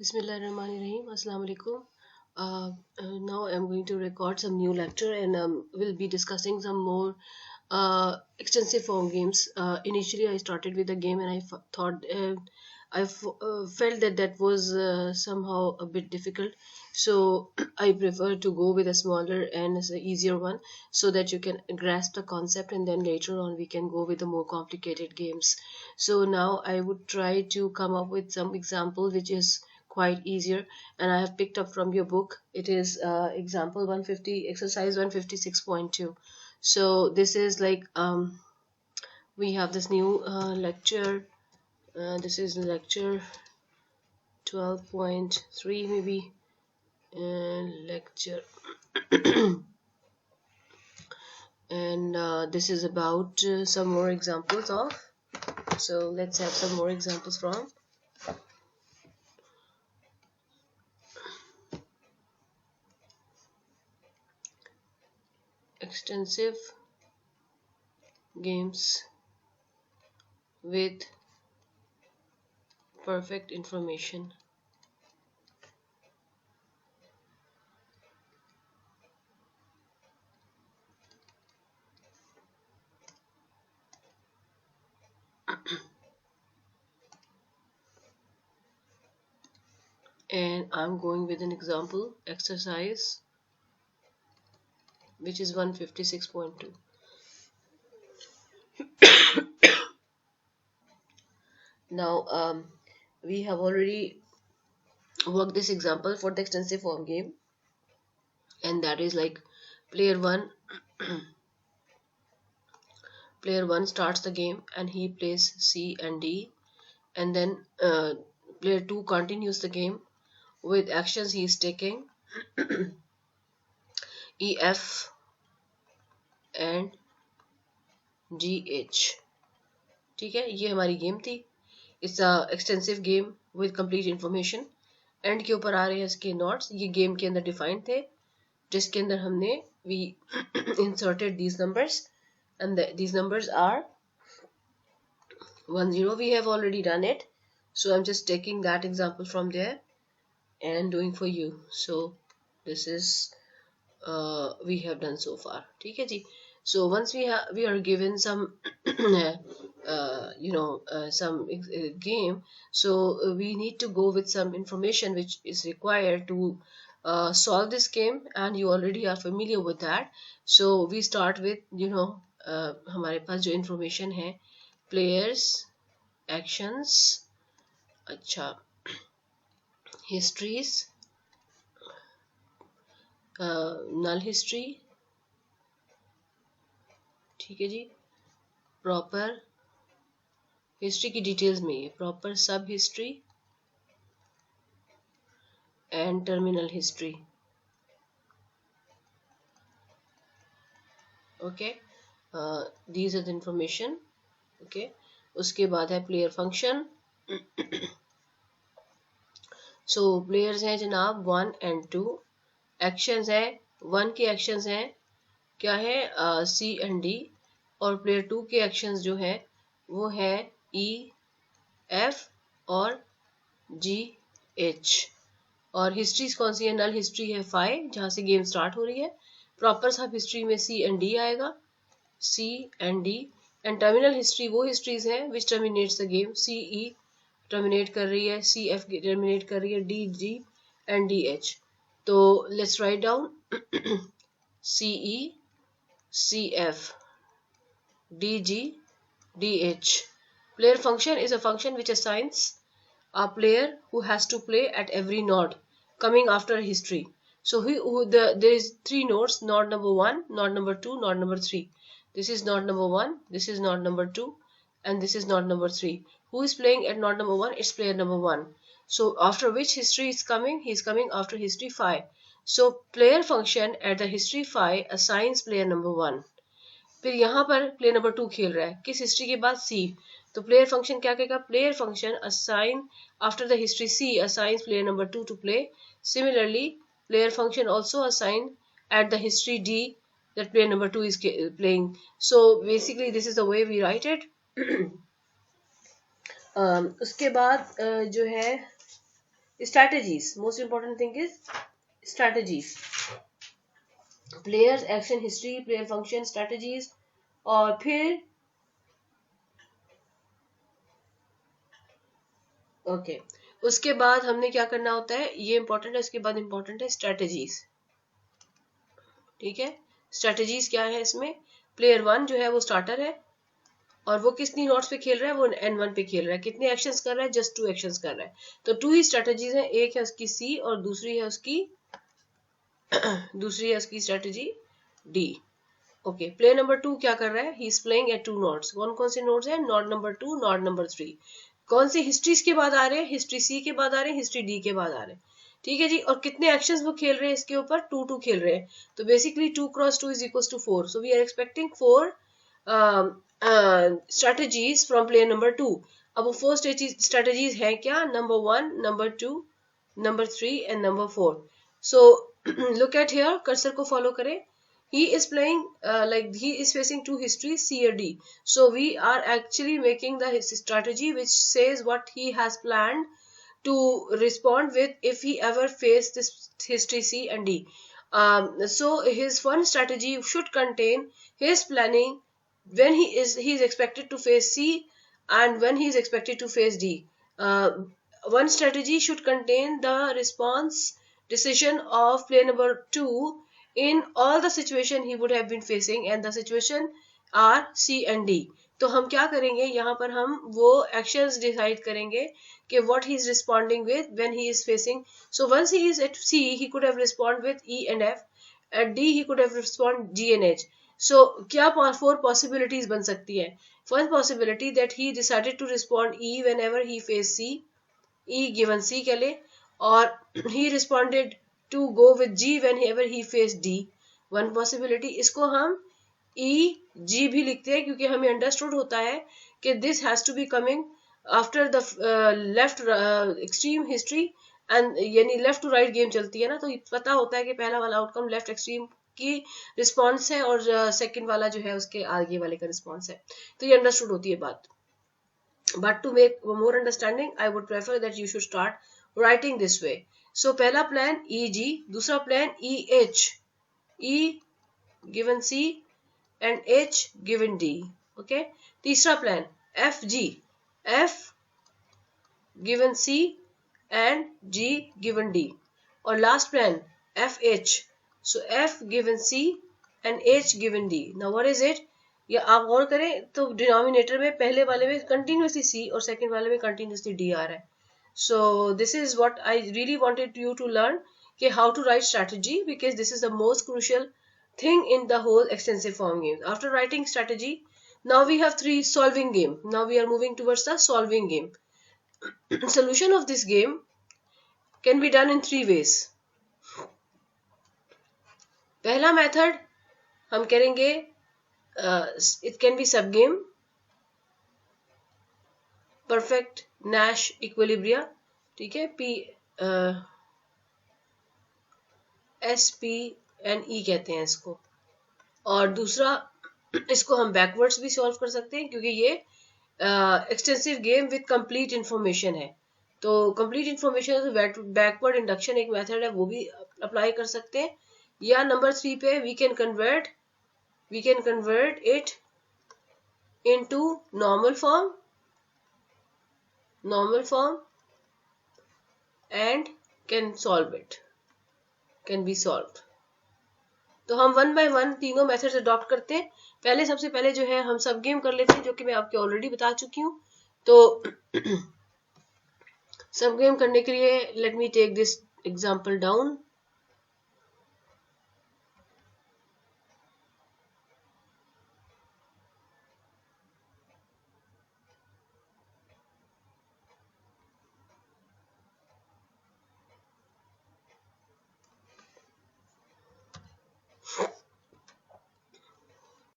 Bismillahirrahmanirrahim. Assalamu alaikum. Now I'm going to record some new lecture and we'll be discussing some more extensive form games. Initially, I started with a game and thought felt that that was somehow a bit difficult. So I prefer to go with a smaller and easier one so that you can grasp the concept and then later on we can go with the more complicated games. So now I would try to come up with some example which is quite easier, and I have picked up from your book. It is example 150, exercise 156.2. So this is like we have this new lecture. This is lecture 12.3 maybe, lecture and this is about some more examples of. So let's have some more examples from. Extensive games with perfect information. And I'm going with an example exercise which is 156.2. Now we have already worked this example for the extensive form game, and that is like player 1 player 1 starts the game and he plays C and D, and then player 2 continues the game with actions he is taking E, F and G, H. ठीक है, ये हमारी game थी. It's a extensive game with complete information. And के ऊपर आ रहे हैं इसके नोट्स. ये गेम के अंदर डिफाइंड थे, जिसके अंदर हमने we inserted these numbers, and these numbers are 10. We have already done it, so I'm just taking that example from there and doing for you. So this is we have done so far. ठीक है जी. So once we are given some some game, so we need to go with some information which is required to solve this game, and you already are familiar with that. So we start with हमारे पास जो information है, players, actions, अच्छा, histories, null history, ठीक है जी, proper history की details में ये प्रॉपर सब history and terminal history. Okay, these are the information. Okay, उसके बाद है प्लेयर फंक्शन. सो प्लेयर्स हैं जनाब 1 एंड 2. एक्शंस है 1 के एक्शंस हैं क्या है, सी एंड डी, और प्लेयर 2 के एक्शंस जो है वो है ई, एफ और जी, एच. और हिस्ट्रीज कौन सी है, नल हिस्ट्री है 5 जहाँ से गेम स्टार्ट हो रही है. प्रॉपर सब हिस्ट्री में सी एंड डी आएगा, C and D. And terminal history वो हिस्ट्रीज है which terminates the game. C E terminate कर रही है, सी एफ टर्मिनेट कर रही है, D G and D H. तो let's write down C E, C F, D G, D H. Player function is a function which assigns a player who has to play at every node coming after history. So there is 3 nodes: node number 1, node number 2, node number 3. This is node number 1, this is node number 2, and this is node number 3. Who is playing at node number 1? It's player number 1. So after which history is coming? He is coming after history 5. So player function at the history 5 assigns player number 1. फिर यहाँ पर player number 2 खेल रहा है किस history के बाद, सी. तो प्लेयर फंक्शन क्या कहेगा, player function assign after the history C assigns player number 2 to play. Similarly player function also assign at the history D that player number 2 is playing. So basically this is the way we write it. उसके बाद जो है strategies, most important thing is strategies, players, action history, player function, strategies. और फिर okay उसके बाद हमने क्या करना होता है, ये इंपॉर्टेंट है, उसके बाद इंपॉर्टेंट है स्ट्रेटजीज। ठीक है, स्ट्रेटजीज क्या है इसमें, प्लेयर 1 जो है वो स्टार्टर है और वो कितनी नोट्स पे खेल रहा है, वो N1 पे खेल रहा है, कितने एक्शंस कर रहा है, जस्ट 2 एक्शंस कर रहा है। तो 2 ही स्ट्रेटजीज है, एक है उसकी सी और दूसरी है उसकी strategy D. Okay, player number 2 क्या कर रहा है, he is playing at 2 notes. कौन कौन से नोट्स है, नोट नंबर 2, नोट नंबर 3। कौन से हिस्ट्रीज के बाद आ रहे हैं, हिस्ट्री सी के बाद आ रहे हैं, हिस्ट्री डी के बाद आ रहे हैं। ठीक है जी, और कितने एक्शंस वो खेल रहे हैं इसके ऊपर, 2-2 खेल रहे हैं। तो basically 2 cross 2 is equal to 4। So we are expecting 4 strategies from player number 2। अब वो 4 strategies हैं क्या, number 1, number 2, number 3 and number 4। so look at here, cursor को follow करें। he is playing like he is facing 2 histories C or D, so we are actually making the strategy which says what he has planned to respond with if he ever faced this history C and D. So his one strategy should contain his planning when he is expected to face C and when he is expected to face D. One strategy should contain the response decision of player number 2 in all the situation he would have been facing, and the situation are C and D. तो हम क्या करेंगे, यहाँ पर हम वो actions decide करेंगे कि what he is responding with when he is facing. So once he is at C, he could have responded with E and F. At D, he could have responded G and H. So क्या 4 possibilities बन सकती है। One possibility that he decided to respond E whenever he faced C, E given C कह ले, और he responded to go with G whenever he faced D. One possibility, इसको हम E G भी लिखते हैं क्योंकि हमें अंडरस्टूड होता है कि this has to be coming after the left extreme history and यानी लेफ्ट टू राइट गेम चलती है ना, तो पता होता है कि पहला वाला आउटकम लेफ्ट एक्सट्रीम की रिस्पॉन्स है और सेकंड वाला जो है उसके आगे वाले का रिस्पॉन्स है। तो ये अंडरस्टूड होती है बात। But to make more understanding I would prefer that you should start writing this way. So पहला प्लान ई जी, दूसरा plan E H, E given C and H given D. Okay, तीसरा plan F G, F given C and G given D. और last plan F H, so F given C and H given D. Now what is it? या आप गौर करें तो denominator में पहले वाले में कंटिन्यूसली C और सेकंड वाले में कंटिन्यूसली D आ रहा है। So this is what I really wanted you to learn कि how to write strategy, because this is the most crucial thing in the whole extensive form game. After writing strategy, now we have 3 solving game. Now we are moving towards the solving game. Solution of this game can be done in 3 ways. पहला method हम करेंगे, it can be sub game, perfect Nash equilibria, ठीक है, SPNE कहते हैं इसको। और दूसरा इसको हम बैकवर्ड्स भी सॉल्व कर सकते हैं क्योंकि ये extensive game with complete information है। तो कंप्लीट इंफॉर्मेशन बैकवर्ड इंडक्शन एक मेथड है, वो भी अप्लाई कर सकते हैं। या नंबर 3 पे we can convert it into normal form and can be solved. तो हम 1 by 1 तीनों मेथड्स अडॉप्ट करते हैं। पहले सबसे पहले जो है हम सब गेम कर लेते हैं, जो कि मैं आपको ऑलरेडी बता चुकी हूँ। तो सब गेम करने के लिए let me take this example down.